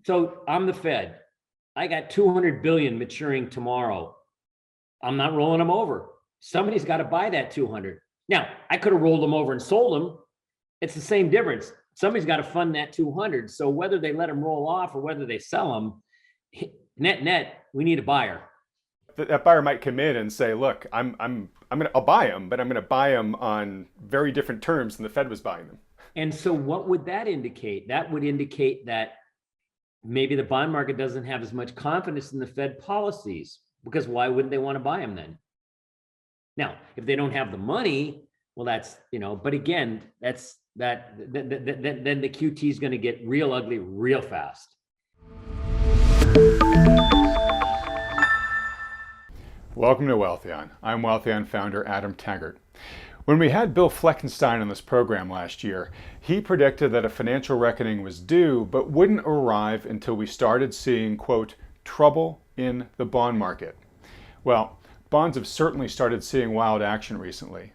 So I'm the Fed. I got 200 billion maturing tomorrow. I'm not rolling them over. Somebody's got to buy that 200. Now, I could have rolled them over and sold them. It's the same difference. Somebody's got to fund that 200. So whether they let them roll off or whether they sell them, net, we need a buyer. That buyer might come in and say, "Look, I'll buy them, but I'm going to buy them on very different terms than the Fed was buying them." And so what would that indicate? That would indicate that maybe the bond market doesn't have as much confidence in the Fed policies, because why wouldn't they want to buy them then? Now, if they don't have the money, well, that's, but again, then the QT is going to get real ugly real fast. Welcome to Wealthion. I'm Wealthion founder Adam Taggart. When we had Bill Fleckenstein on this program last year, he predicted that a financial reckoning was due, but wouldn't arrive until we started seeing, quote, trouble in the bond market. Well, bonds have certainly started seeing wild action recently.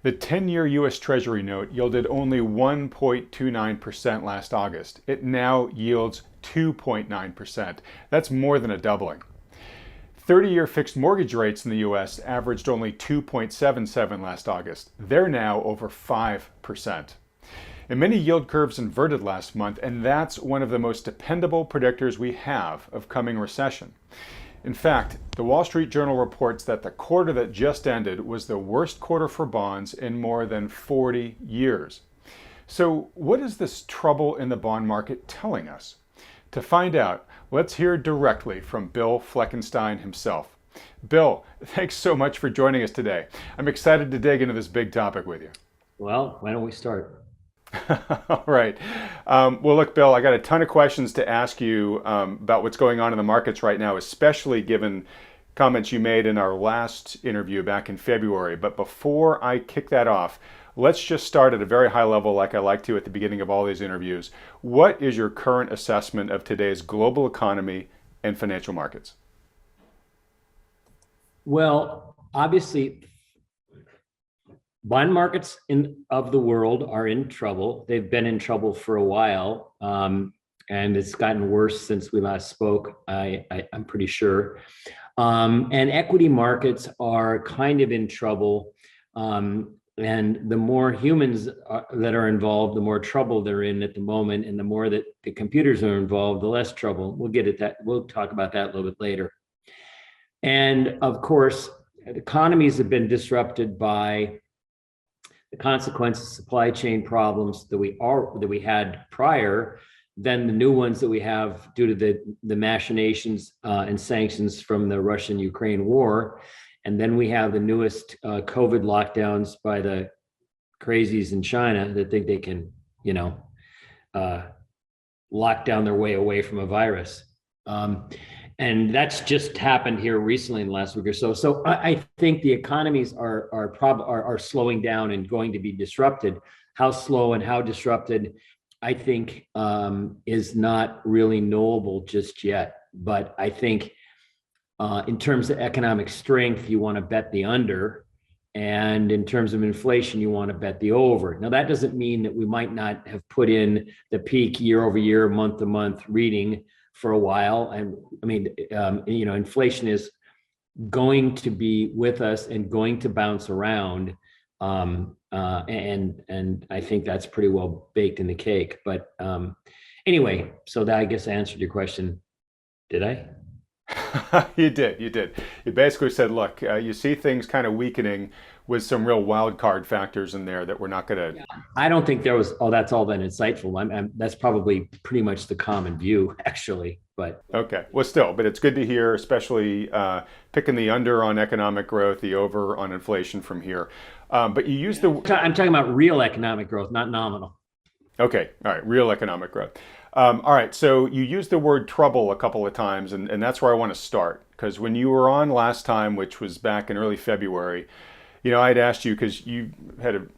The 10-year US Treasury note yielded only 1.29% last August. It now yields 2.9%. That's more than a doubling. 30-year fixed mortgage rates in the US averaged only 2.77 last August. They're now over 5%. And many yield curves inverted last month, and that's one of the most dependable predictors we have of coming recession. In fact, the Wall Stret Journal reports that the quarter that just ended was the worst quarter for bonds in more than 40 years. So what is this trouble in the bond market telling us? To find out, let's hear directly from Bill Fleckenstein himself. Bill, thanks so much for joining us today. I'm excited to dig into this big topic with you. Well, why don't we start? All right. Well, look, Bill, I got a ton of questions to ask you about what's going on in the markets right now, especially given comments you made in our last interview back in February. But before I kick that off, let's just start at a very high level, like I like to at the beginning of all these interviews. What is your current assessment of today's global economy and financial markets? Well, obviously, bond markets of the world are in trouble. They've been in trouble for a while, and it's gotten worse since we last spoke, I'm pretty sure. And equity markets are kind of in trouble. And the more humans that are involved, the more trouble they're in at the moment. And the more that the computers are involved, the less trouble. We'll get at that. We'll talk about that a little bit later. And of course, economies have been disrupted by the consequences of supply chain problems that we had prior, then the new ones that we have due to the machinations and sanctions from the Russian-Ukraine war. And then we have the newest COVID lockdowns by the crazies in China that think they can, lock down their way away from a virus. And that's just happened here recently in the last week or so. So I think the economies are slowing down and going to be disrupted. How slow and how disrupted, I think, is not really knowable just yet. But I think in terms of economic strength, you want to bet the under. And in terms of inflation, you want to bet the over. Now, that doesn't mean that we might not have put in the peak year over year, month to month reading for a while. And I mean, inflation is going to be with us and going to bounce around. And I think that's pretty well baked in the cake. But anyway, so that I guess I answered your question. Did I? You did. You basically said, look, you see things kind of weakening with some real wild card factors in there that we're not going to. Yeah. I don't think there was, that's all that insightful. That's probably pretty much the common view, actually. But okay, well, still, but it's good to hear, especially picking the under on economic growth, the over on inflation from here. But you use I'm talking about real economic growth, not nominal. Okay, all right, real economic growth. All right, so you used the word trouble a couple of times, and that's where I want to start. Because when you were on last time, which was back in early February, I'd asked you, because you had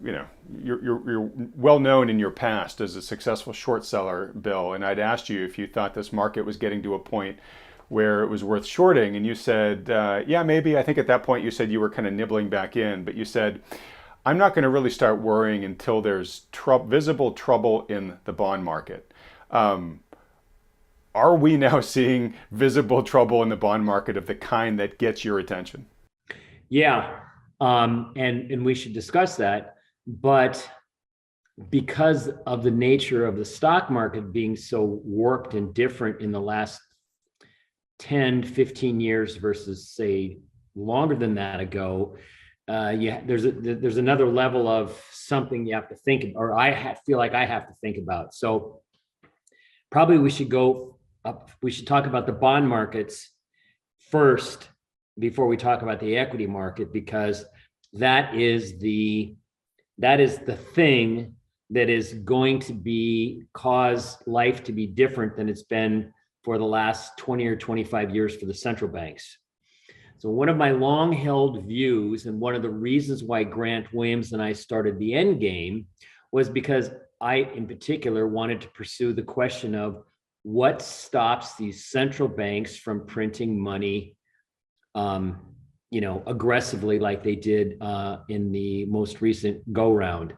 you're well known in your past as a successful short seller, Bill, and I'd asked you if you thought this market was getting to a point where it was worth shorting, and you said, yeah, maybe. I think at that point you said you were kind of nibbling back in, but you said, I'm not going to really start worrying until there's visible trouble in the bond market. Are we now seeing visible trouble in the bond market of the kind that gets your attention? Yeah, and we should discuss that. But because of the nature of the stock market being so warped and different in the last 10, 15 years versus, say, longer than that ago, yeah, there's another level of something you have to think, or feel like I have to think about. So probably we should go up. We should talk about the bond markets first before we talk about the equity market, because that is the thing that is going to cause life to be different than it's been for the last 20 or 25 years for the central banks. So one of my long held views, and one of the reasons why Grant Williams and I started the End Game, was because I, in particular, wanted to pursue the question of what stops these central banks from printing money, aggressively like they did in the most recent go round.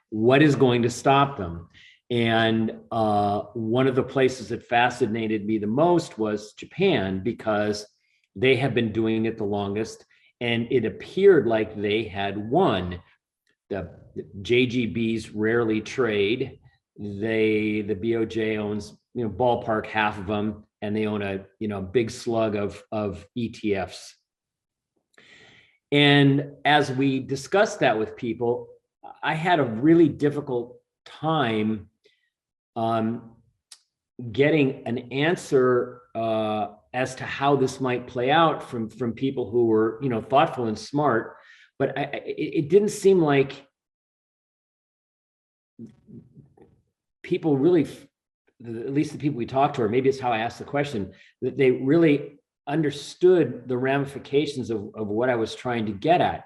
What is going to stop them? And one of the places that fascinated me the most was Japan, because they have been doing it the longest, and it appeared like they had won. The JGBs rarely trade. The BOJ owns ballpark half of them, and they own a big slug of ETFs. And as we discussed that with people, I had a really difficult time getting an answer as to how this might play out from people who were thoughtful and smart. But it didn't seem like people really, at least the people we talked to, or maybe it's how I asked the question, that they really understood the ramifications of what I was trying to get at.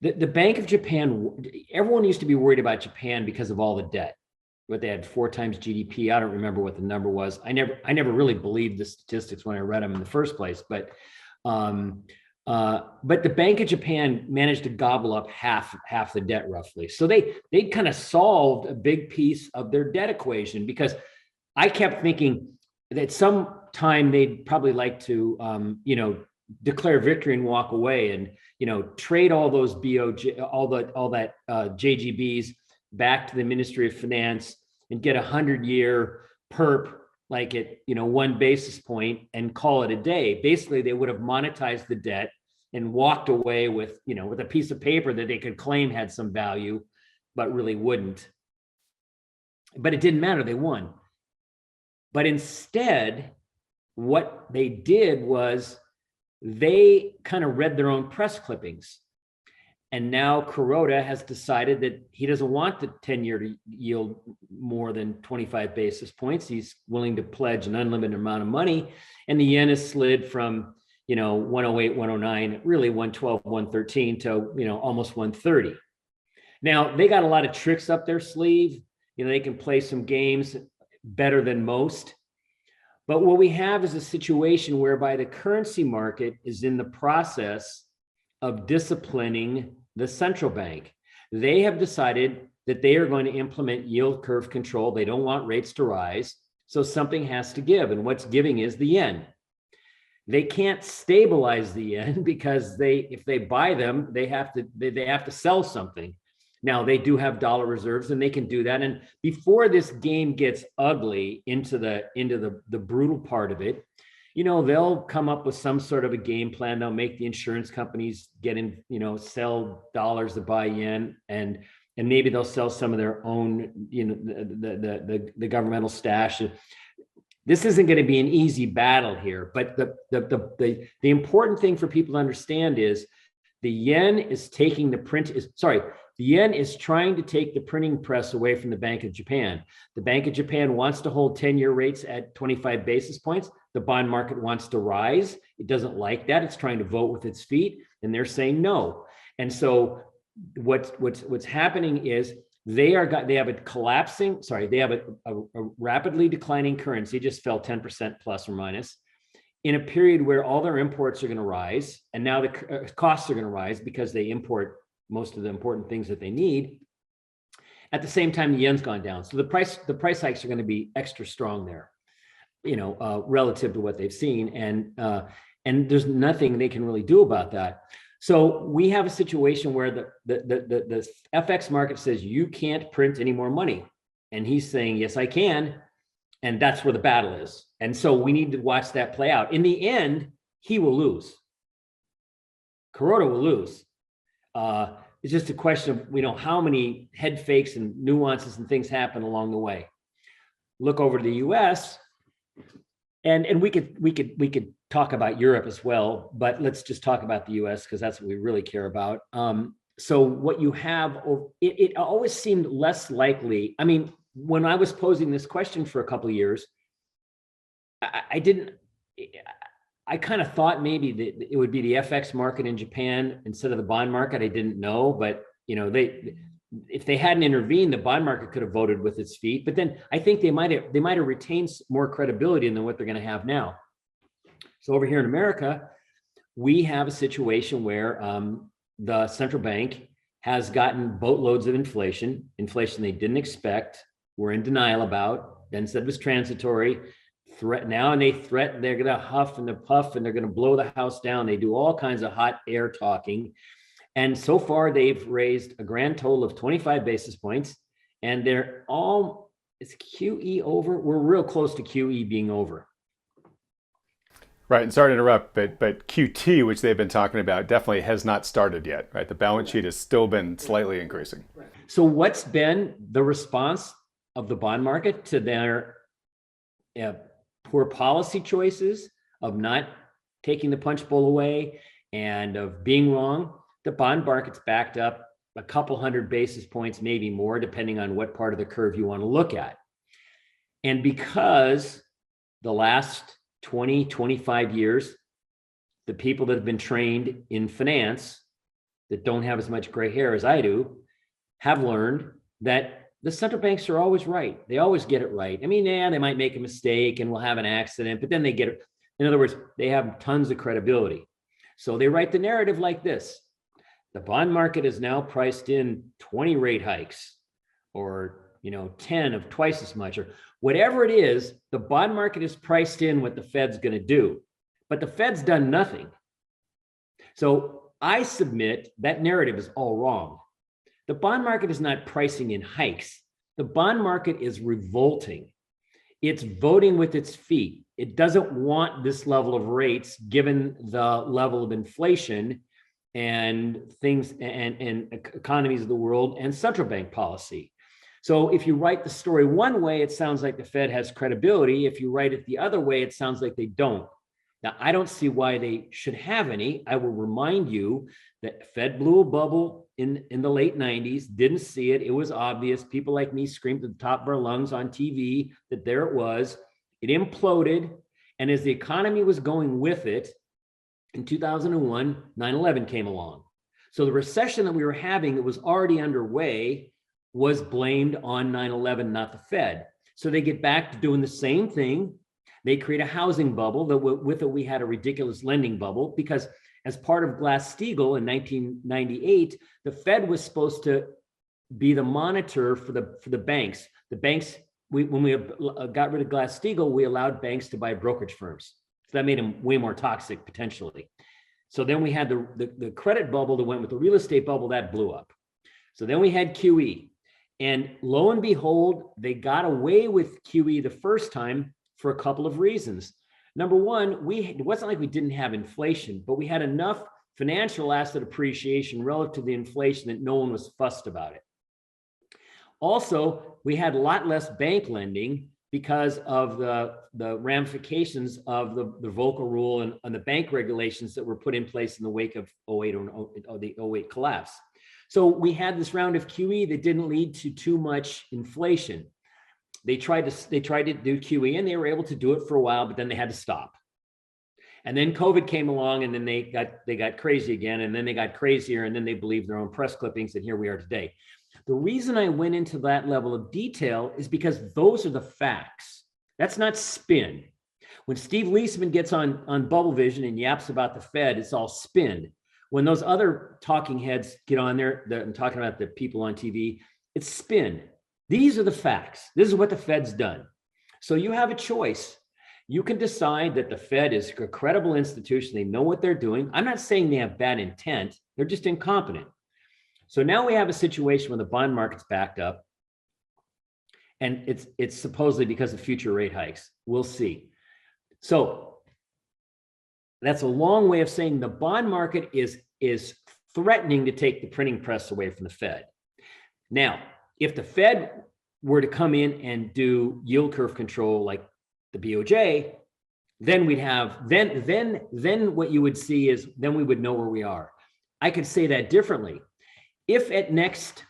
The Bank of Japan, everyone used to be worried about Japan because of all the debt. But they had 4 times GDP. I don't remember what the number was. I never really believed the statistics when I read them in the first place. But the Bank of Japan managed to gobble up half the debt roughly. So they kind of solved a big piece of their debt equation, because I kept thinking that some time they'd probably like to declare victory and walk away, and trade all those BOJ, all that JGBs back to the Ministry of Finance and get 100-year perp like at 1 basis point and call it a day. Basically, they would have monetized the debt and walked away with a piece of paper that they could claim had some value, but really wouldn't. But it didn't matter, they won. But instead, what they did was they kind of read their own press clippings. And now Kuroda has decided that he doesn't want the 10-year to yield more than 25 basis points. He's willing to pledge an unlimited amount of money. And the yen has slid from 108, 109, really 112, 113 to almost 130. Now, they got a lot of tricks up their sleeve. They can play some games better than most. But what we have is a situation whereby the currency market is in the process of disciplining the central bank. They have decided that they are going to implement yield curve control. They don't want rates to rise. So something has to give. And what's giving is the yen. They can't stabilize the yen because if they buy them, they have to sell something. Now, they do have dollar reserves and they can do that. And before this game gets ugly into the brutal part of it, they'll come up with some sort of a game plan. They'll make the insurance companies sell dollars to buy yen, and maybe they'll sell some of their own, the governmental stash. This isn't going to be an easy battle here, but the important thing for people to understand is the yen is the yen is trying to take the printing press away from the Bank of Japan. The Bank of Japan wants to hold 10-year rates at 25 basis points. The bond market wants to rise. It doesn't like that. It's trying to vote with its feet, and they're saying no. And so what's happening is they have a rapidly declining currency, just fell 10% plus or minus, in a period where all their imports are going to rise, and now the costs are going to rise because they import most of the important things that they need. At the same time, the yen's gone down. So the price hikes are going to be extra strong there. relative to what they've seen, and there's nothing they can really do about that. So we have a situation where the FX market says you can't print any more money, and he's saying yes I can, and that's where the battle is. And so we need to watch that play out. In the end, he will lose. Kuroda will lose. It's just a question of how many head fakes and nuances and things happen along the way. Look over to the US, and we could talk about Europe as well, but let's just talk about the US because that's what we really care about. So what you have, it always seemed less likely. I mean, when I was posing this question for a couple of years, I kind of thought maybe that it would be the FX market in Japan instead of the bond market. I didn't know, but if they hadn't intervened, the bond market could have voted with its feet. But then I think they might have retained more credibility than what they're going to have now. So over here in America, we have a situation where the central bank has gotten boatloads of inflation they didn't expect, were in denial about, then said it was transitory. Now and they threaten they're going to huff and puff and they're going to blow the house down. They do all kinds of hot air talking. And so far, they've raised a grand total of 25 basis points, and is QE over? We're real close to QE being over. Right, and sorry to interrupt, but QT, which they've been talking about, definitely has not started yet, right? The balance sheet has still been slightly increasing. So what's been the response of the bond market to their poor policy choices of not taking the punch bowl away and of being wrong? The bond market's backed up a couple hundred basis points, maybe more, depending on what part of the curve you want to look at. And because the last 20, 25 years, the people that have been trained in finance that don't have as much gray hair as I do have learned that the central banks are always right. They always get it right. I mean, they might make a mistake and we'll have an accident, but then they get it. In other words, they have tons of credibility. So they write the narrative like this: the bond market is now priced in 20 rate hikes, or 10 of twice as much, or whatever it is. The bond market is priced in what the Fed's going to do, but the Fed's done nothing. So I submit that narrative is all wrong. The bond market is not pricing in hikes. The bond market is revolting. It's voting with its feet. It doesn't want this level of rates given the level of inflation and things and economies of the world and central bank policy. So if you write the story one way, it sounds like the Fed has credibility. If you write it the other way, it sounds like they don't. Now, I don't see why they should have any. I will remind you that Fed blew a bubble in the late 90s, didn't see it. It was obvious. People like me screamed at the top of our lungs on TV that there it was. It imploded. And as the economy was going with it, in 2001, 9/11 came along. So the recession that we were having that was already underway was blamed on 9/11, not the Fed. So they get back to doing the same thing. They create a housing bubble that with it, we had a ridiculous lending bubble, because as part of Glass-Steagall in 1998, the Fed was supposed to be the monitor for the banks. The banks, when we got rid of Glass-Steagall, we allowed banks to buy brokerage firms. So that made them way more toxic potentially. So then we had the credit bubble that went with the real estate bubble that blew up. So then we had QE. And lo and behold, they got away with QE the first time for a couple of reasons. Number one, it wasn't like we didn't have inflation, but we had enough financial asset appreciation relative to the inflation that no one was fussed about it. Also, we had a lot less bank lending because of the ramifications of the Volcker rule and the bank regulations that were put in place in the wake of 08 or the 08 collapse. So we had this round of QE that didn't lead to too much inflation. They tried to do QE and they were able to do it for a while, but then they had to stop. And then COVID came along, and then they got crazy again, and then they got crazier, and then they believed their own press clippings, and here we are today. The reason I went into that level of detail is because those are the facts. That's not spin. When Steve Leisman gets on Bubble Vision and yaps about the Fed, it's all spin. When those other talking heads get on there, I'm talking about the people on TV, it's spin. These are the facts. This is what the Fed's done. So you have a choice. You can decide that the Fed is a credible institution. They know what they're doing. I'm not saying they have bad intent. They're just incompetent. So now we have a situation where the bond market's backed up, and it's supposedly because of future rate hikes. We'll see. So that's a long way of saying the bond market is threatening to take the printing press away from the Fed. Now, if the Fed were to come in and do yield curve control like the BOJ, then we'd have then what you would see is then we would know where we are. I could say that differently. If at next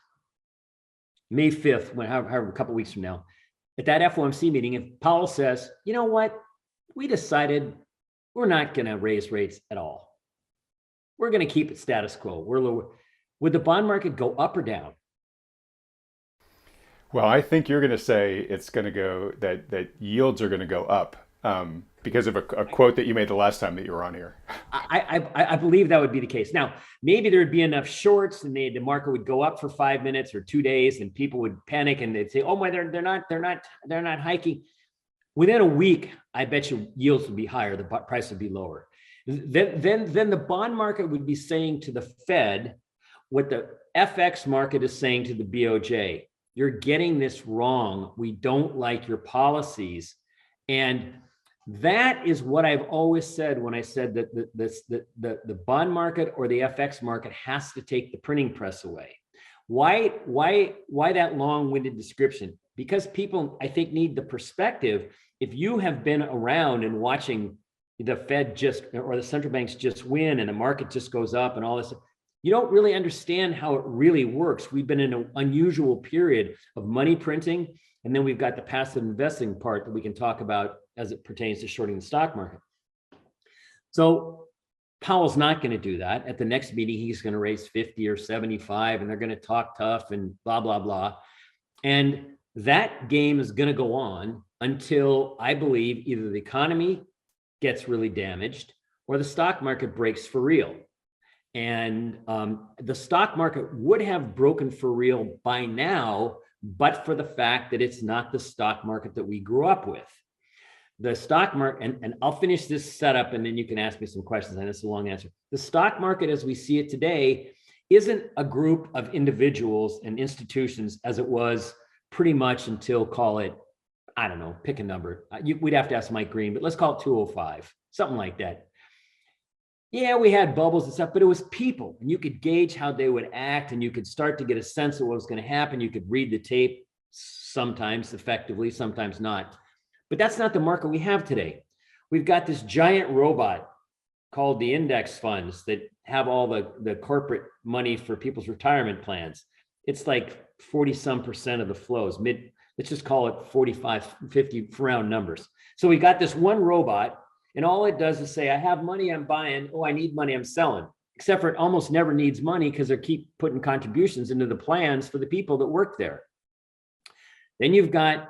May 5th, however, a couple of weeks from now, at that FOMC meeting, if Powell says, you know what, we decided we're not going to raise rates at all. We're going to keep it status quo. Would the bond market go up or down? Well, I think you're going to say it's going to go that yields are going to go up because of a quote that you made the last time that you were on here. I believe that would be the case. Now, maybe there would be enough shorts, and the market would go up for 5 minutes or 2 days, and people would panic and they'd say, "Oh my, they're not hiking." Within a week, I bet you yields would be higher, the price would be lower. Then the bond market would be saying to the Fed what the FX market is saying to the BOJ. You're getting this wrong. We don't like your policies. And that is what I've always said when I said that the bond market or the FX market has to take the printing press away. Why that long-winded description? Because people, I think, need the perspective. If you have been around and watching the Fed or the central banks just win and the market just goes up and all this, you don't really understand how it really works. We've been in an unusual period of money printing, and then we've got the passive investing part that we can talk about as it pertains to shorting the stock market. So Powell's not going to do that. At the next meeting, he's going to raise 50 or 75, and they're going to talk tough and blah, blah, blah. And that game is going to go on until, I believe, either the economy gets really damaged or the stock market breaks for real. And the stock market would have broken for real by now, but for the fact that it's not the stock market that we grew up with. The stock market, and I'll finish this setup and then you can ask me some questions, and it's a long answer. The stock market as we see it today isn't a group of individuals and institutions as it was pretty much until, call it, I don't know, pick a number. We'd have to ask Mike Green, but let's call it 205, something like that. Yeah, we had bubbles and stuff, but it was people, and you could gauge how they would act, and you could start to get a sense of what was going to happen. You could read the tape sometimes effectively, sometimes not. But that's not the market we have today. We've got this giant robot called the index funds that have all the corporate money for people's retirement plans. It's like 40-some% of the flows, let's just call it 45, 50 round numbers. So we got this one robot, and all it does is say, I have money, I'm buying. Oh, I need money, I'm selling. Except for it almost never needs money because they keep putting contributions into the plans for the people that work there. Then you've got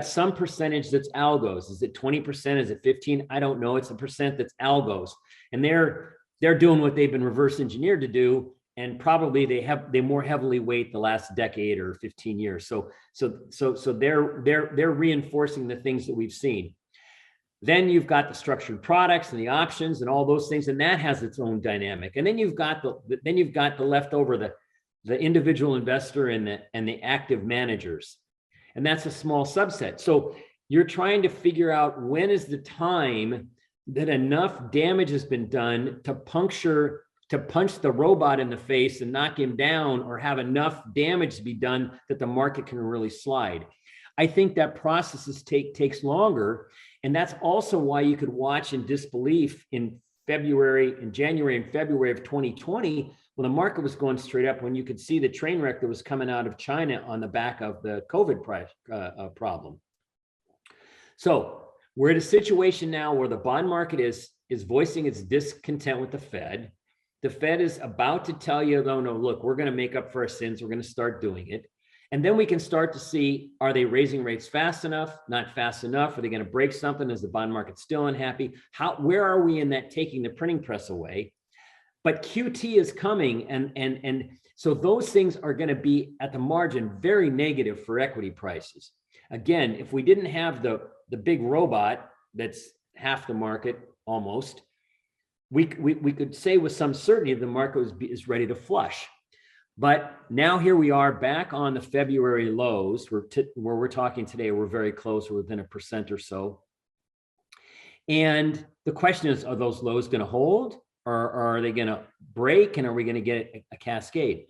some percentage that's algos. Is it 20%? Is it 15? I don't know. It's a percent that's algos, and they're doing what they've been reverse engineered to do, and probably they more heavily weight the last decade or 15 years. So they're reinforcing the things that we've seen. Then you've got the structured products and the options and all those things, and that has its own dynamic. And then you've got the leftover, the individual investor and the active managers, and that's a small subset. So you're trying to figure out when is the time that enough damage has been done to punch the robot in the face and knock him down, or have enough damage to be done that the market can really slide. I think that process takes longer. And that's also why you could watch in disbelief in January and February of 2020, when the market was going straight up, when you could see the train wreck that was coming out of China on the back of the COVID problem. So we're at a situation now where the bond market is voicing its discontent with the Fed. The Fed is about to tell you, oh, no, look, we're going to make up for our sins. We're going to start doing it. And then we can start to see, are they raising rates fast enough? Not fast enough? Are they going to break something? Is the bond market still unhappy? Where are we in that taking the printing press away? But QT is coming, and so those things are going to be at the margin very negative for equity prices. Again, if we didn't have the the big robot that's half the market almost, we could say with some certainty the market is ready to flush. But now here we are back on the February lows, where we're talking today, we're very close, we're within 1% or so. And the question is, are those lows going to hold, or are they going to break, and are we going to get a cascade?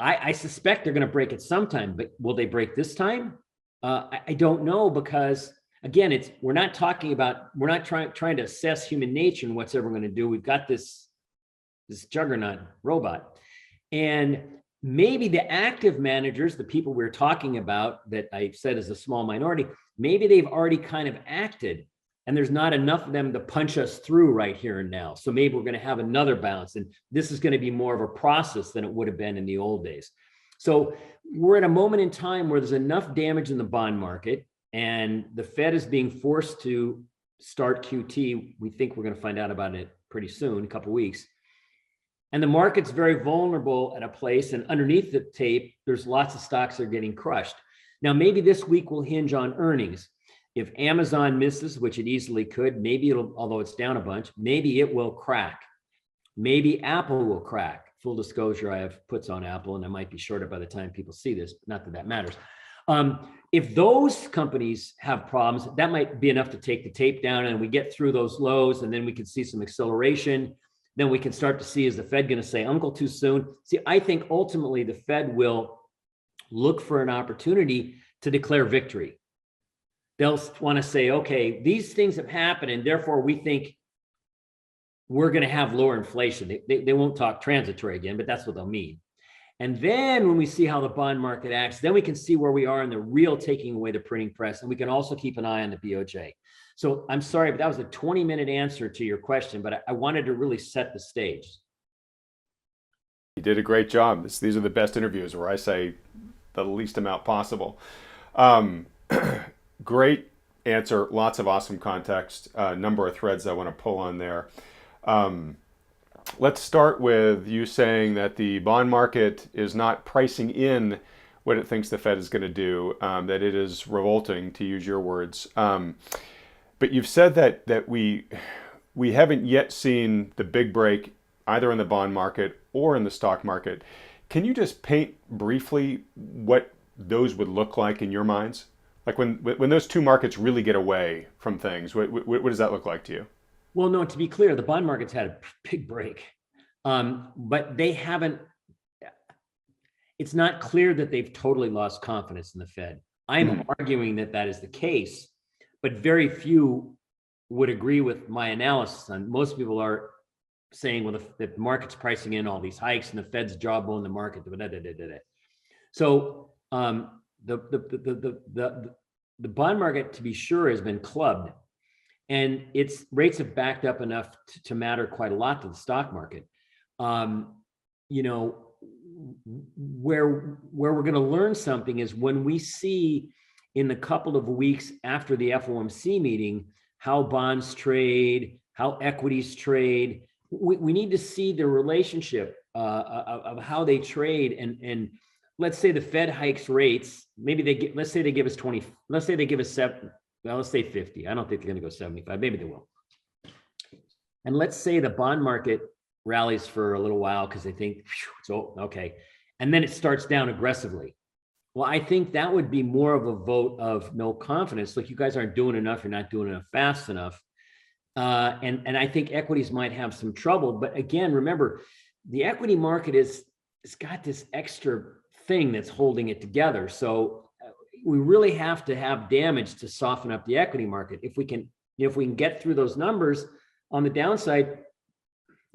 I suspect they're going to break it sometime, but will they break this time? I don't know, because again, we're not trying to assess human nature and what's ever going to do. We've got this juggernaut robot. And maybe the active managers, the people we're talking about that I said is a small minority, maybe they've already kind of acted, and there's not enough of them to punch us through right here and now. So maybe we're going to have another bounce, and this is going to be more of a process than it would have been in the old days. So we're at a moment in time where there's enough damage in the bond market, and the Fed is being forced to start QT. We think we're going to find out about it pretty soon, a couple of weeks. And the market's very vulnerable at a place, and underneath the tape, there's lots of stocks that are getting crushed. Now, maybe this week will hinge on earnings. If Amazon misses, which it easily could, maybe it'll, although it's down a bunch, maybe it will crack. Maybe Apple will crack. Full disclosure, I have puts on Apple, and I might be shorted by the time people see this, not that that matters. If those companies have problems, that might be enough to take the tape down, and we get through those lows, and then we can see some acceleration. Then we can start to see, is the Fed going to say, uncle, too soon? See, I think ultimately the Fed will look for an opportunity to declare victory. They'll want to say, okay, these things have happened, and therefore we think we're going to have lower inflation. They won't talk transitory again, but that's what they'll mean. And then when we see how the bond market acts, then we can see where we are in the real taking away the printing press, and we can also keep an eye on the BOJ. So I'm sorry, but that was a 20-minute answer to your question, but I wanted to really set the stage. You did a great job. These are the best interviews where I say the least amount possible. Great answer. Lots of awesome context. Number of threads I want to pull on there. Let's start with you saying that the bond market is not pricing in what it thinks the Fed is going to do, that it is revolting, to use your words. But you've said that we haven't yet seen the big break either in the bond market or in the stock market. Can you just paint briefly what those would look like in your minds? Like when those two markets really get away from things, what does that look like to you? Well, no, to be clear, the bond market's had a big break, but they haven't. It's not clear that they've totally lost confidence in the Fed. I'm arguing that that is the case, but very few would agree with my analysis. And most people are saying, well, the market's pricing in all these hikes, and the Fed's jawbone the market. So the bond market, to be sure, has been clubbed, and its rates have backed up enough to matter quite a lot to the stock market. You know, where we're going to learn something is when we see in the couple of weeks after the FOMC meeting how bonds trade, how equities trade. We need to see the relationship of how they trade. And let's say the Fed hikes rates. Maybe let's say they give us 20. Let's say they give us 7. Well, let's say 50. I don't think they're going to go 75. Maybe they will. And let's say the bond market rallies for a little while because they think, so okay, and then it starts down aggressively. Well, I think that would be more of a vote of no confidence. Like, you guys aren't doing enough. You're not doing enough fast enough. And I think equities might have some trouble. But again, remember, the equity market it's got this extra thing that's holding it together. So we really have to have damage to soften up the equity market. If we can get through those numbers on the downside,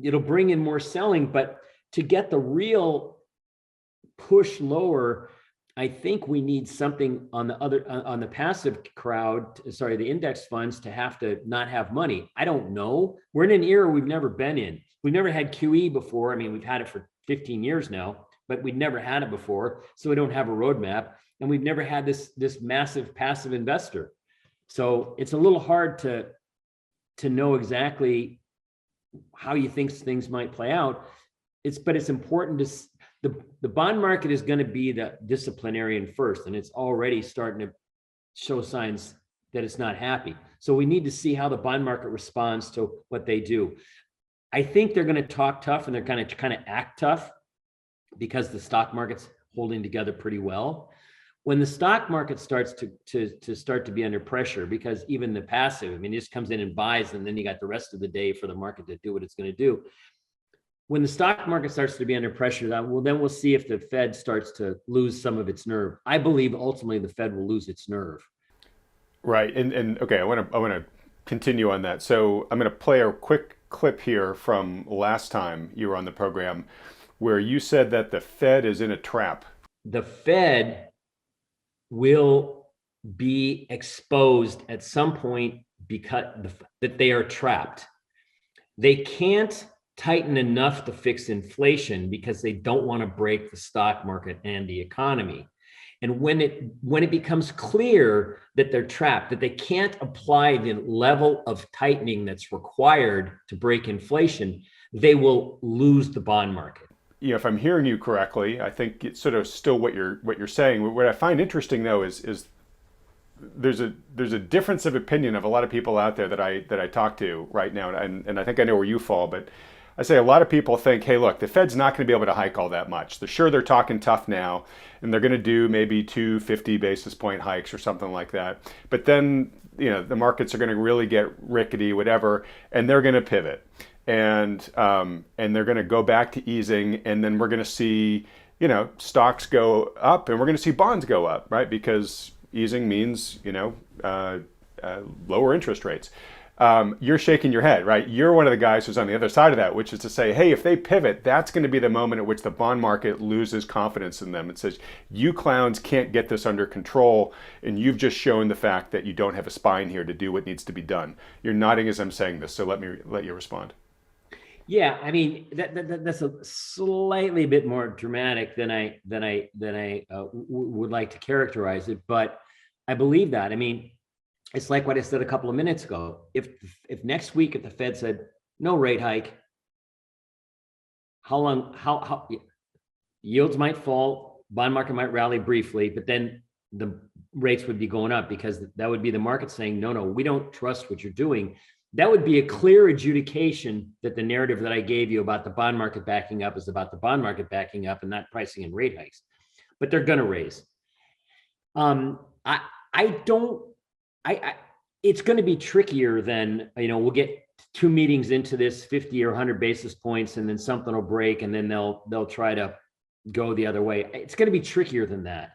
it'll bring in more selling. But to get the real push lower, I think we need something on the passive crowd, the index funds, to have to not have money. I don't know. We're in an era we've never been in. We've never had QE before. I mean, we've had it for 15 years now, but we'd never had it before. So we don't have a roadmap, and we've never had this massive passive investor. So it's a little hard to know exactly how you think things might play out. But it's important to. The bond market is going to be the disciplinarian first, and it's already starting to show signs that it's not happy. So we need to see how the bond market responds to what they do. I think they're going to talk tough and they're going to kind of act tough because the stock market's holding together pretty well. When the stock market starts to be under pressure, because even the passive, I mean, it just comes in and buys, and then you got the rest of the day for the market to do what it's going to do. When the stock market starts to be under pressure, then we'll see if the Fed starts to lose some of its nerve. I believe ultimately the Fed will lose its nerve. Right. And okay, I want to continue on that. So I'm going to play a quick clip here from last time you were on the program where you said that the Fed is in a trap. The Fed will be exposed at some point because that they are trapped. They can't tighten enough to fix inflation because they don't want to break the stock market and the economy. And when it becomes clear that they're trapped, that they can't apply the level of tightening that's required to break inflation, they will lose the bond market. You know, if I'm hearing you correctly, I think it's sort of still what you're saying. What I find interesting though is there's a difference of opinion of a lot of people out there that I talk to right now, and I think I know where you fall, but I say a lot of people think, hey, look, the Fed's not going to be able to hike all that much. They're talking tough now, and they're going to do maybe 2 50 basis point hikes or something like that. But then, you know, the markets are going to really get rickety, whatever, and they're going to pivot, and they're going to go back to easing, and then we're going to see, you know, stocks go up, and we're going to see bonds go up, right? Because easing means, you know, lower interest rates. You're shaking your head, right? You're one of the guys who's on the other side of that, which is to say, hey, if they pivot, that's going to be the moment at which the bond market loses confidence in them. It says, you clowns can't get this under control, and you've just shown the fact that you don't have a spine here to do what needs to be done. You're nodding as I'm saying this, so let you respond. Yeah, I mean that's a slightly bit more dramatic than I would like to characterize it, but I believe that. I mean, it's like what I said a couple of minutes ago. If next week, if the Fed said no rate hike, how yields might fall, bond market might rally briefly, but then the rates would be going up because that would be the market saying, no, we don't trust what you're doing. That would be a clear adjudication that the narrative that I gave you about the bond market backing up is about the bond market backing up and not pricing in rate hikes. But they're going to raise. It's going to be trickier than, you know, we'll get 2 meetings into this 50 or 100 basis points, and then something will break, and then they'll try to go the other way. It's going to be trickier than that.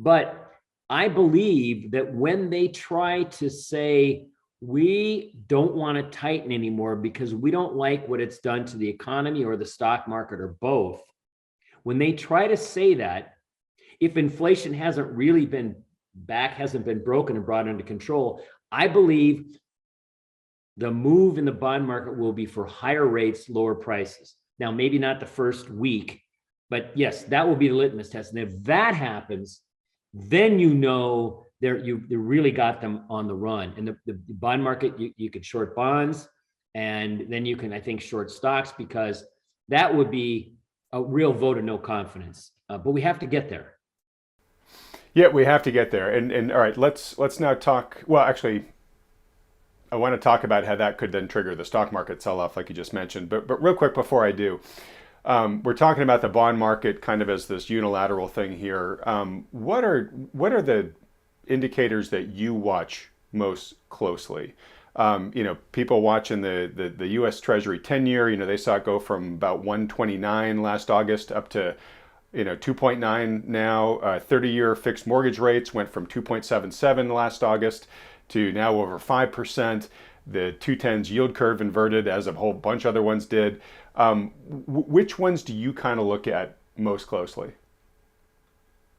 But I believe that when they try to say, we don't want to tighten anymore because we don't like what it's done to the economy or the stock market or both, when they try to say that, if inflation hasn't been broken and brought under control, I believe the move in the bond market will be for higher rates, lower prices. Now, maybe not the first week, but yes, that will be the litmus test. And if that happens, then you know you really got them on the run. And the bond market, you could short bonds, and then you can, I think, short stocks, because that would be a real vote of no confidence. But we have to get there. Yeah, we have to get there. And all right, let's now talk. Well, actually, I want to talk about how that could then trigger the stock market sell-off, like you just mentioned. But real quick before I do, we're talking about the bond market kind of as this unilateral thing here. What are the indicators that you watch most closely? You know, people watching the US Treasury 10-year, you know, they saw it go from about 129 last August up to, you know, 2.9 now. 30-year fixed mortgage rates went from 2.77 last August to now over 5%. The 210s yield curve inverted, as a whole bunch of other ones did. Which ones do you kind of look at most closely?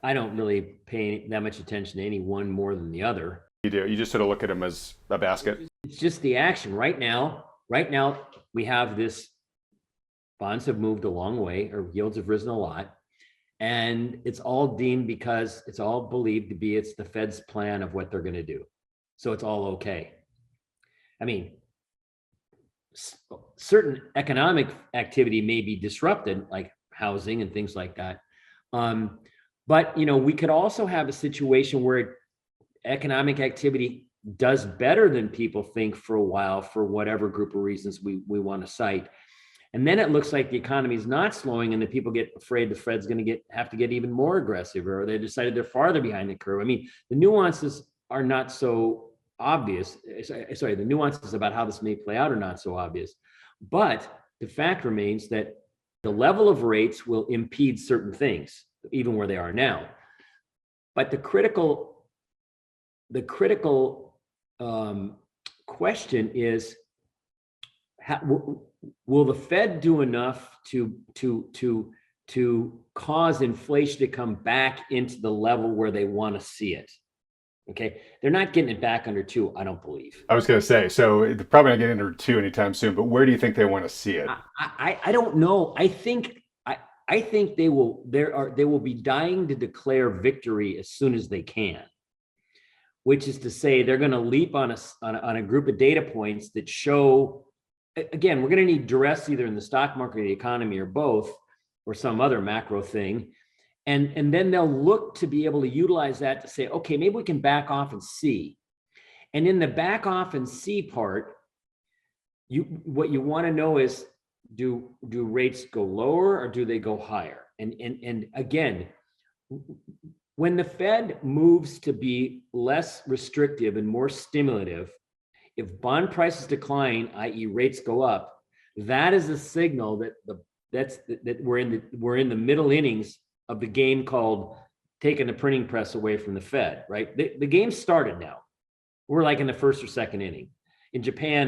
I don't really pay that much attention to any one more than the other. You do. You just sort of look at them as a basket. It's just the action right now. Right now, we have this. Bonds have moved a long way, or yields have risen a lot. And it's all deemed, because it's all believed to be, it's the Fed's plan of what they're going to do. So it's all okay. I mean, certain economic activity may be disrupted, like housing and things like that. But, you know, we could also have a situation where economic activity does better than people think for a while for whatever group of reasons we want to cite. And then it looks like the economy is not slowing and the people get afraid the Fed's going to have to get even more aggressive, or they decided they're farther behind the curve. I mean, the nuances are not so obvious. Sorry, the nuances about how this may play out are not so obvious. But the fact remains that the level of rates will impede certain things, even where they are now. But the critical question is, will the Fed do enough to cause inflation to come back into the level where they want to see it? Okay, they're not getting it back under 2, I don't believe. I was going to say, so they're probably not getting under 2 anytime soon, but where do you think they want to see it? I don't know. I think they will be dying to declare victory as soon as they can, which is to say they're going to leap on a group of data points that show, again, we're going to need duress either in the stock market or the economy or both, or some other macro thing. And then they'll look to be able to utilize that to say, okay, maybe we can back off and see. And in the back off and see part, what you want to know is, do rates go lower or do they go higher? And again, when the Fed moves to be less restrictive and more stimulative, if bond prices decline, i.e. rates go up, that is a signal that we're in the middle innings of the game called taking the printing press away from the Fed, right? The game started now. We're like in the first or second inning. In Japan,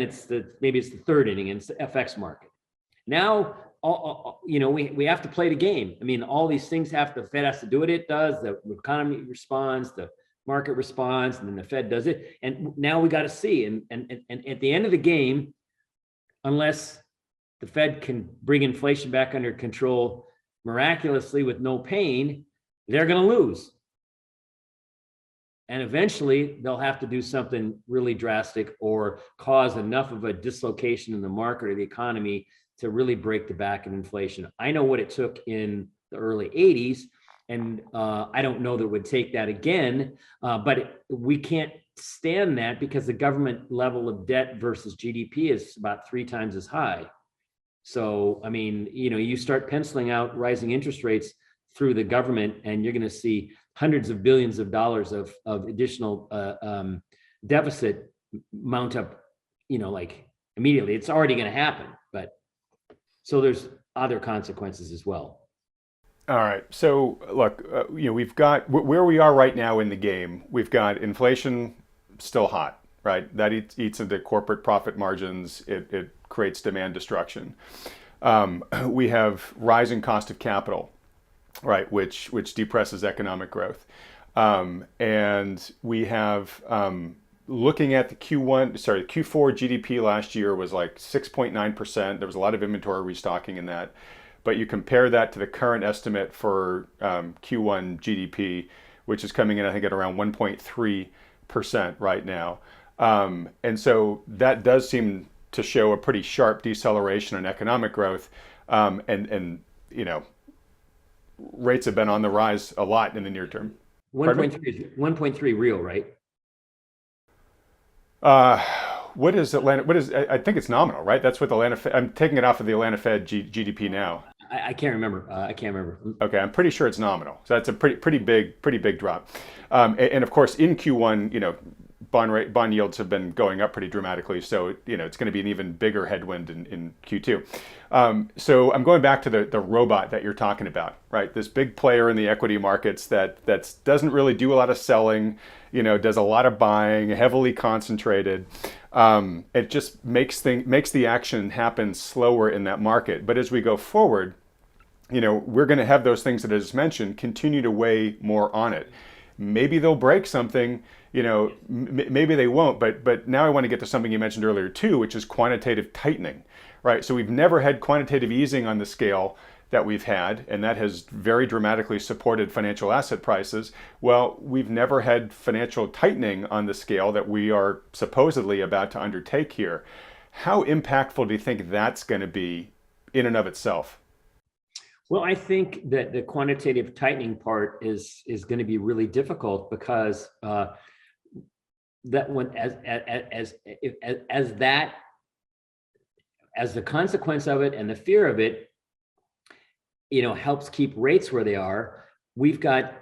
maybe it's the third inning, and it's the FX market. Now, we have to play the game. I mean, all these things the Fed has to do what it does, the economy responds, the market responds, and then the Fed does it. And now we got to see. And at the end of the game, unless the Fed can bring inflation back under control miraculously with no pain, they're going to lose. And eventually they'll have to do something really drastic or cause enough of a dislocation in the market or the economy to really break the back of inflation. I know what it took in the early 80s, and I don't know that it would take that again, but we can't stand that because the government level of debt versus GDP is about 3 times as high. So, I mean, you start penciling out rising interest rates through the government, and you're going to see hundreds of billions of dollars of additional deficit mount up, like immediately. It's already going to happen, but so there's other consequences as well. All right. So look, we've got where we are right now in the game. We've got inflation still hot, right? That eats into corporate profit margins. It creates demand destruction. We have rising cost of capital, right, which depresses economic growth. And we have looking at the Q4 GDP last year was like 6.9%. There was a lot of inventory restocking in that. But you compare that to the current estimate for Q1 GDP, which is coming in, I think, at around 1.3% right now. And so that does seem to show a pretty sharp deceleration in economic growth. And rates have been on the rise a lot in the near term. 1.3 real, right? What is Atlanta? I think it's nominal, right? That's what the Atlanta Fed, I'm taking it off of the Atlanta Fed GDP now. I can't remember. Okay, I'm pretty sure it's nominal. So that's a pretty big drop. And of course, in Q1, bond yields have been going up pretty dramatically. So it's going to be an even bigger headwind in Q2. So I'm going back to the robot that you're talking about, right? This big player in the equity markets that doesn't really do a lot of selling, does a lot of buying, heavily concentrated. It just makes the action happen slower in that market. But as we go forward, we're going to have those things that I just mentioned continue to weigh more on it. Maybe they'll break something, maybe they won't. But now I want to get to something you mentioned earlier too, which is quantitative tightening, right? So we've never had quantitative easing on the scale that we've had, and that has very dramatically supported financial asset prices. Well, we've never had financial tightening on the scale that we are supposedly about to undertake here. How impactful do you think that's going to be in and of itself? Well, I think that the quantitative tightening part is going to be really difficult because that when as the consequence of it and the fear of it, helps keep rates where they are, we've got,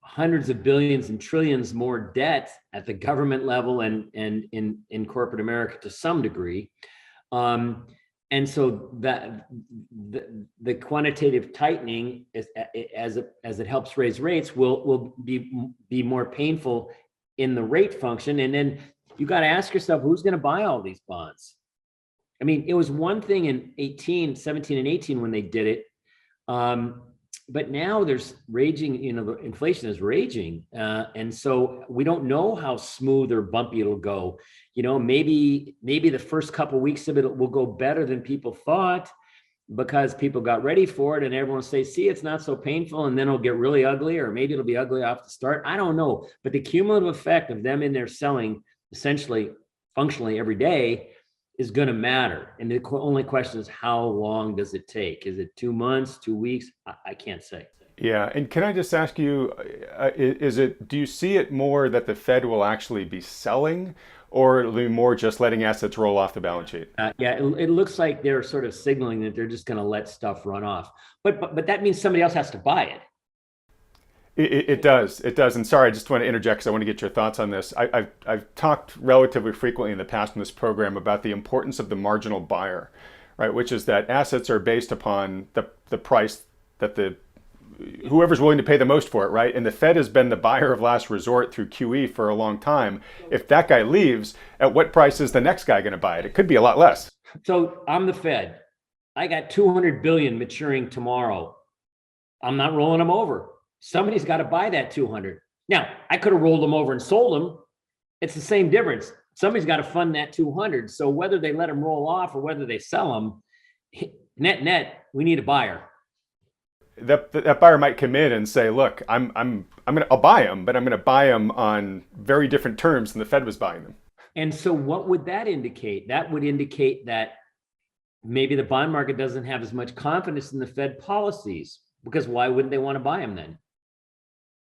hundreds of billions and trillions more debt at the government level and in corporate America to some degree. And so that the quantitative tightening as it helps raise rates will be more painful in the rate function. And then you got to ask yourself, who's going to buy all these bonds? I mean, it was one thing in 17 and 18 when they did it. But now there's raging, the inflation is raging. And so we don't know how smooth or bumpy it'll go. Maybe the first couple of weeks of it will go better than people thought because people got ready for it and everyone will say, see, it's not so painful. And then it'll get really ugly, or maybe it'll be ugly off the start. I don't know. But the cumulative effect of them in there selling essentially functionally every day is going to matter. And the only question is, how long does it take? Is it 2 months, 2 weeks? I can't say. Yeah. And can I just ask you, do you see it more that the Fed will actually be selling, or it'll be more just letting assets roll off the balance sheet? It looks like they're sort of signaling that they're just going to let stuff run off. But that means somebody else has to buy it. It does. And sorry, I just want to interject because I want to get your thoughts on this. I've talked relatively frequently in the past in this program about the importance of the marginal buyer, right? Which is that assets are based upon the price that whoever's willing to pay the most for it, right? And the Fed has been the buyer of last resort through QE for a long time. If that guy leaves, at what price is the next guy going to buy it? It could be a lot less. So I'm the Fed. I got 200 billion maturing tomorrow. I'm not rolling them over. Somebody's got to buy that 200. Now, I could have rolled them over and sold them. It's the same difference. Somebody's got to fund that 200. So whether they let them roll off or whether they sell them, net, we need a buyer. That buyer might come in and say, look, I'll buy them, but I'm going to buy them on very different terms than the Fed was buying them. And so what would that indicate? That would indicate that maybe the bond market doesn't have as much confidence in the Fed policies, because why wouldn't they want to buy them then?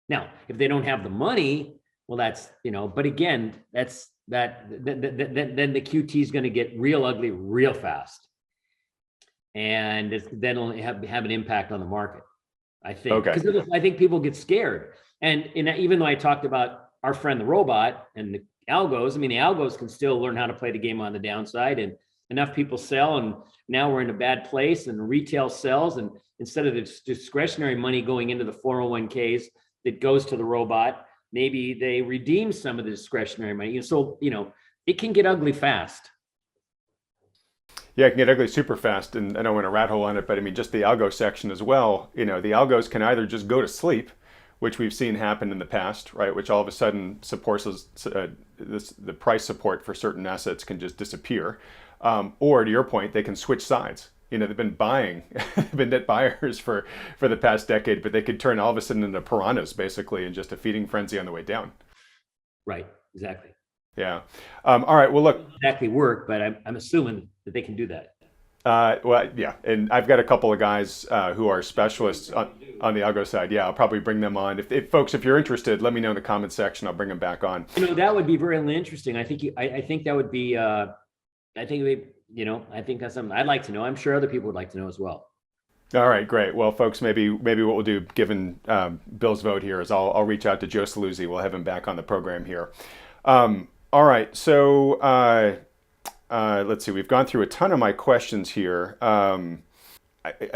Now, if they don't have the money, well, that's, but again, then the QT is going to get real ugly real fast. And then it'll have an impact on the market, I think. Okay. Because I think people get scared. And even though I talked about our friend, the robot, and the algos, the algos can still learn how to play the game on the downside, and enough people sell, and now we're in a bad place, and retail sells, and instead of the discretionary money going into the 401ks that goes to the robot, maybe they redeem some of the discretionary money. So, it can get ugly fast. Yeah, it can get ugly super fast. And I don't want to rat hole on it, but just the algo section as well. The algos can either just go to sleep, which we've seen happen in the past, right? Which all of a sudden supports the price support for certain assets can just disappear. Or to your point, they can switch sides. They've been been net buyers for the past decade, but they could turn all of a sudden into piranhas, basically, and just a feeding frenzy on the way down. Right, exactly. Yeah. All right. Well, look. Exactly work, but I'm assuming that they can do that. Well, yeah. And I've got a couple of guys who are specialists on the algo side. Yeah, I'll probably bring them on. If folks, if you're interested, let me know in the comments section. I'll bring them back on. That would be very interesting. I think that would be, I think that's something I'd like to know. I'm sure other people would like to know as well. All right, great. Well, folks, maybe what we'll do, given Bill's vote here, is I'll reach out to Joe Saluzzi. We'll have him back on the program here. All right, so let's see. We've gone through a ton of my questions here. I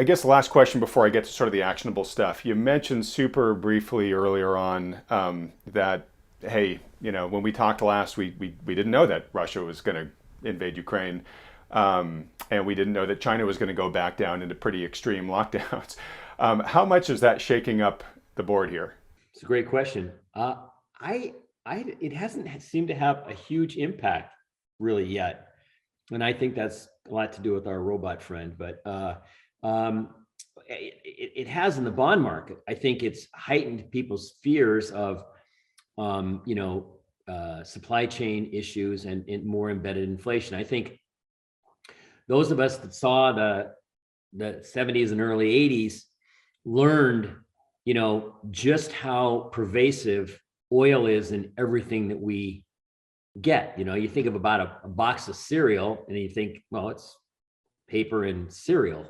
guess the last question before I get to sort of the actionable stuff. You mentioned super briefly earlier on that, hey, when we talked last, we didn't know that Russia was going to invade Ukraine. And we didn't know that China was going to go back down into pretty extreme lockdowns. How much is that shaking up the board here? It's a great question. It hasn't seemed to have a huge impact really yet. And I think that's a lot to do with our robot friend, but it has in the bond market. I think it's heightened people's fears of, supply chain issues and more embedded inflation. I think those of us that saw the 70s and early 80s learned, just how pervasive oil is in everything that we get. You think of about a box of cereal and you think, well, it's paper and cereal,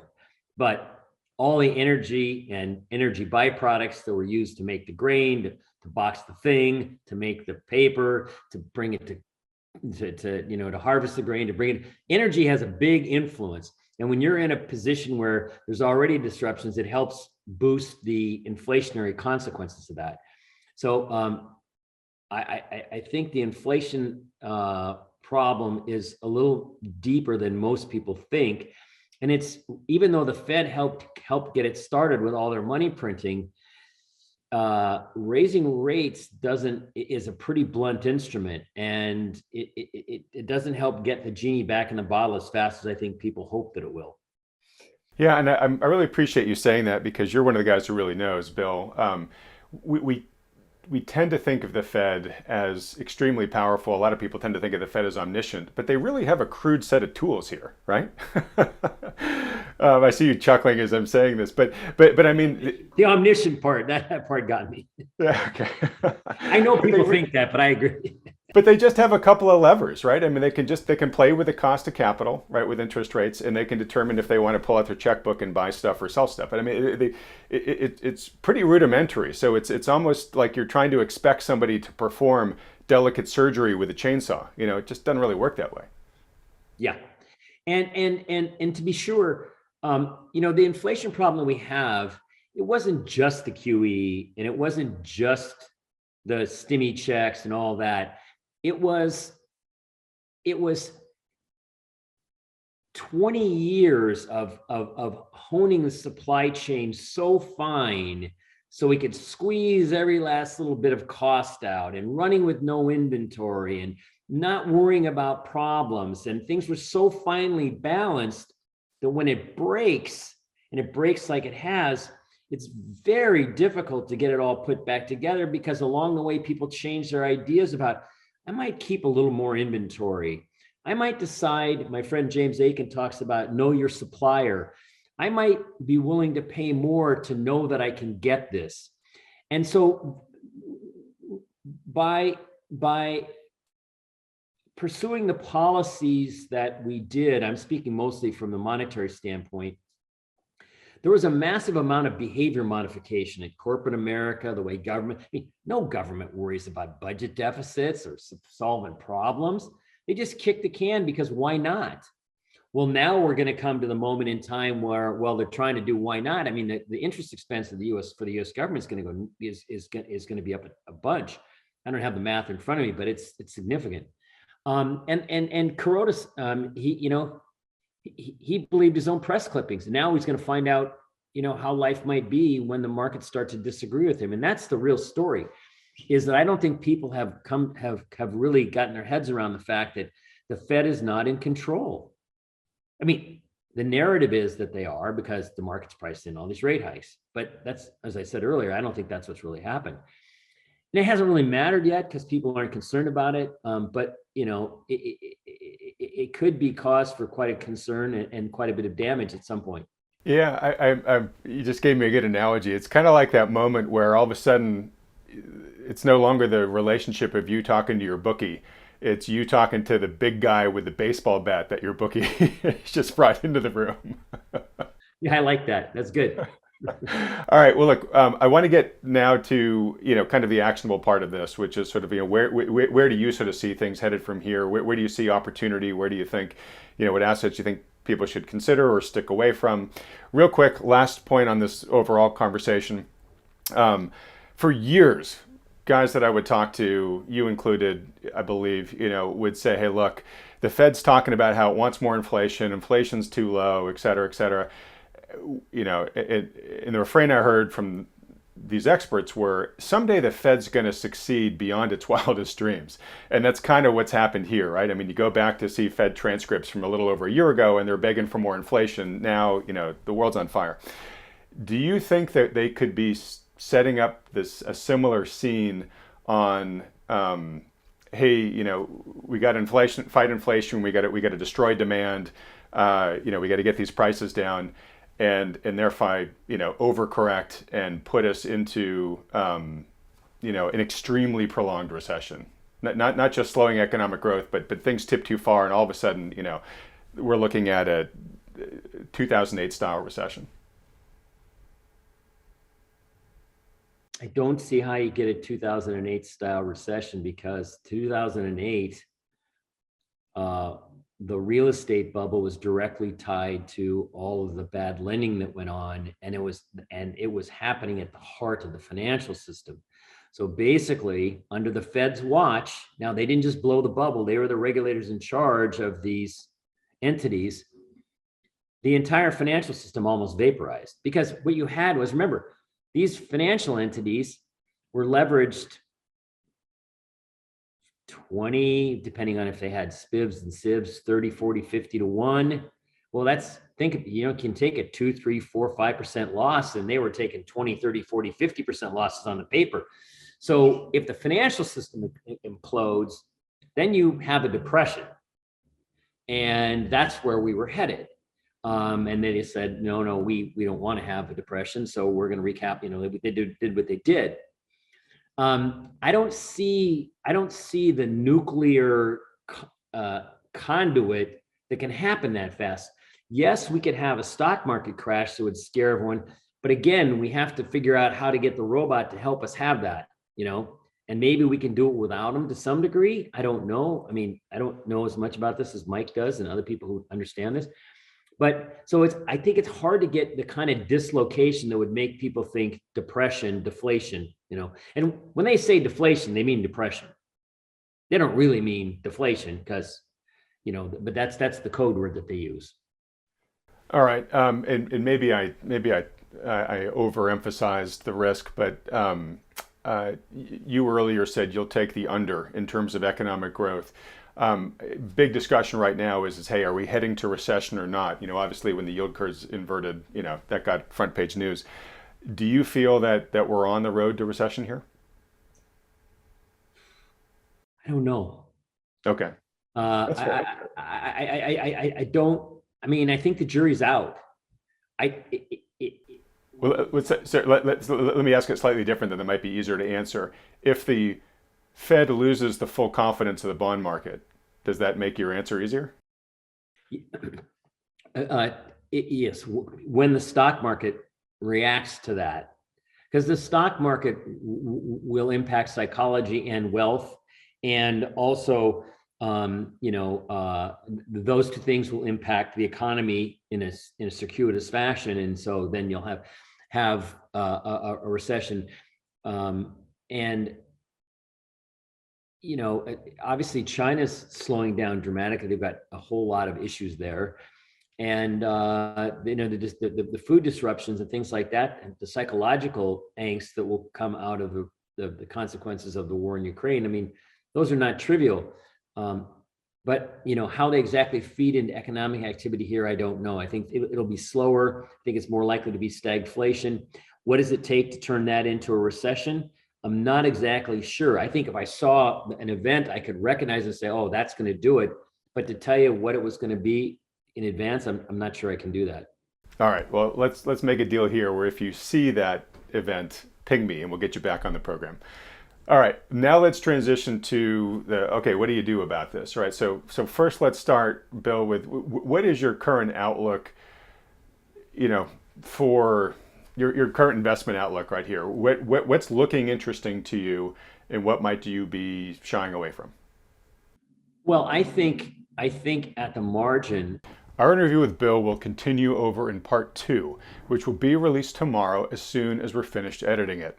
but all the energy and energy byproducts that were used to make the grain, to box the thing, to make the paper, to bring it to harvest the grain, to bring it, energy has a big influence. And when you're in a position where there's already disruptions, it helps boost the inflationary consequences of that. So I think the inflation problem is a little deeper than most people think. And it's, even though the Fed helped get it started with all their money printing, raising rates is a pretty blunt instrument, and it doesn't help get the genie back in the bottle as fast as I think people hope that it will. Yeah, and I really appreciate you saying that, because you're one of the guys who really knows, Bill. We tend to think of the Fed as extremely powerful. A lot of people tend to think of the Fed as omniscient, but they really have a crude set of tools here, right? I see you chuckling as I'm saying this, but I mean, the omniscient part, that part got me. Yeah, okay. I know people think that, but I agree. But they just have a couple of levers, right? I mean, they can play with the cost of capital, right, with interest rates, and they can determine if they want to pull out their checkbook and buy stuff or sell stuff. But I mean, it's pretty rudimentary. So it's almost like you're trying to expect somebody to perform delicate surgery with a chainsaw. It just doesn't really work that way. Yeah, and to be sure, the inflation problem that we have, it wasn't just the QE, and it wasn't just the stimmy checks and all that. It was 20 years of honing the supply chain so fine so we could squeeze every last little bit of cost out, and running with no inventory and not worrying about problems. And things were so finely balanced that when it breaks, and it breaks like it has, it's very difficult to get it all put back together, because along the way, people change their ideas about, I might keep a little more inventory. I might decide, my friend James Aiken talks about know your supplier. I might be willing to pay more to know that I can get this. And so by pursuing the policies that we did, I'm speaking mostly from the monetary standpoint, there was a massive amount of behavior modification in corporate America, the way government, no government worries about budget deficits or solving problems. They just kick the can because why not? Well, now we're going to come to the moment in time where, well, they're trying to do why not. I mean, the interest expense of the U.S. for the U.S. government is going to be up a bunch. I don't have the math in front of me, but it's significant. And Kuroda, he believed his own press clippings. And now he's going to find out, how life might be when the markets start to disagree with him. And that's the real story, is that I don't think people have really gotten their heads around the fact that the Fed is not in control. I mean, the narrative is that they are, because the market's priced in all these rate hikes. But that's, as I said earlier, I don't think that's what's really happened. And it hasn't really mattered yet because people aren't concerned about it. But it could be cause for quite a concern and quite a bit of damage at some point. Yeah, you just gave me a good analogy. It's kind of like that moment where all of a sudden it's no longer the relationship of you talking to your bookie. It's you talking to the big guy with the baseball bat that your bookie just brought into the room. Yeah, I like that. That's good. All right. Well, look, I want to get now to, kind of the actionable part of this, which is sort of, where do you sort of see things headed from here? Where do you see opportunity? Where do you think, what assets you think people should consider or stick away from? Real quick, last point on this overall conversation. For years, guys that I would talk to, you included, I believe, would say, hey, look, the Fed's talking about how it wants more inflation, inflation's too low, et cetera, et cetera. And the refrain I heard from these experts were, someday the Fed's going to succeed beyond its wildest dreams. And that's kind of what's happened here, right? I mean, you go back to see Fed transcripts from a little over a year ago, and they're begging for more inflation. Now, the world's on fire. Do you think that they could be setting up a similar scene on, hey, we got inflation, fight inflation, we got to destroy demand, we got to get these prices down, and therefore, overcorrect and put us into, an extremely prolonged recession? Not just slowing economic growth, but things tip too far, and all of a sudden, we're looking at a 2008 style recession. I don't see how you get a 2008 style recession, because 2008, the real estate bubble was directly tied to all of the bad lending that went on, and it was happening at the heart of the financial system. So basically, under the Fed's watch, now they didn't just blow the bubble, they were the regulators in charge of these entities. The entire financial system almost vaporized, because what you had was, remember, these financial entities were leveraged 20, depending on if they had SPIVs and SIVs, 30, 40, 50 to 1. Well, can take a 2, 3, 4, 5% loss, and they were taking 20, 30, 40, 50% losses on the paper. So if the financial system implodes, then you have a depression. And that's where we were headed. And then they said, no, we don't want to have a depression, so we're going to recap. They did what they did. I don't see the nuclear conduit that can happen that fast. Yes, we could have a stock market crash that would scare everyone, but again, we have to figure out how to get the robot to help us have that, and maybe we can do it without them to some degree. I don't know. I mean, I don't know as much about this as Mike does and other people who understand this. But so I think it's hard to get the kind of dislocation that would make people think depression, deflation, and when they say deflation, they mean depression. They don't really mean deflation, because, but that's the code word that they use. All right. And maybe I overemphasized the risk, but you earlier said you'll take the under in terms of economic growth. Big discussion right now is, hey, are we heading to recession or not? Obviously when the yield curve's inverted, that got front page news. Do you feel that we're on the road to recession here? I don't know. Okay. I don't. I mean, I think the jury's out. Well, let me ask it slightly different, then it might be easier to answer. If the Fed loses the full confidence of the bond market, does that make your answer easier? Yes, when the stock market reacts to that, because the stock market will impact psychology and wealth, and also, those two things will impact the economy in a circuitous fashion, and so then you'll have a recession, and obviously China's slowing down dramatically. They've got a whole lot of issues there. And, the food disruptions and things like that, and the psychological angst that will come out of the consequences of the war in Ukraine. I mean, those are not trivial. But, how they exactly feed into economic activity here, I don't know. I think it'll be slower. I think it's more likely to be stagflation. What does it take to turn that into a recession? I'm not exactly sure. I think if I saw an event, I could recognize and say, oh, that's going to do it. But to tell you what it was going to be in advance, I'm not sure I can do that. All right. Well, let's make a deal here where if you see that event, ping me and we'll get you back on the program. All right. Now let's transition to okay, what do you do about this? Right. So first let's start, Bill, with what is your current outlook, for your current investment outlook right here? What's looking interesting to you, and what might you be shying away from? Well, I think at the margin. Our interview with Bill will continue over in part 2, which will be released tomorrow as soon as we're finished editing it.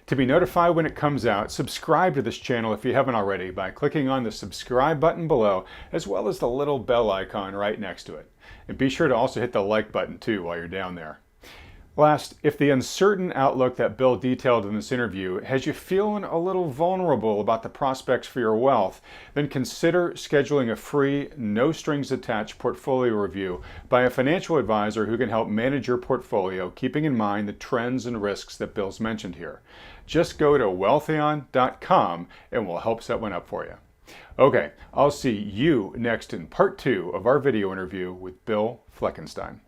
To be notified when it comes out, subscribe to this channel if you haven't already by clicking on the subscribe button below, as well as the little bell icon right next to it. And be sure to also hit the like button too while you're down there. Last, if the uncertain outlook that Bill detailed in this interview has you feeling a little vulnerable about the prospects for your wealth, then consider scheduling a free, no-strings-attached portfolio review by a financial advisor who can help manage your portfolio, keeping in mind the trends and risks that Bill's mentioned here. Just go to Wealthion.com and we'll help set one up for you. Okay, I'll see you next in part 2 of our video interview with Bill Fleckenstein.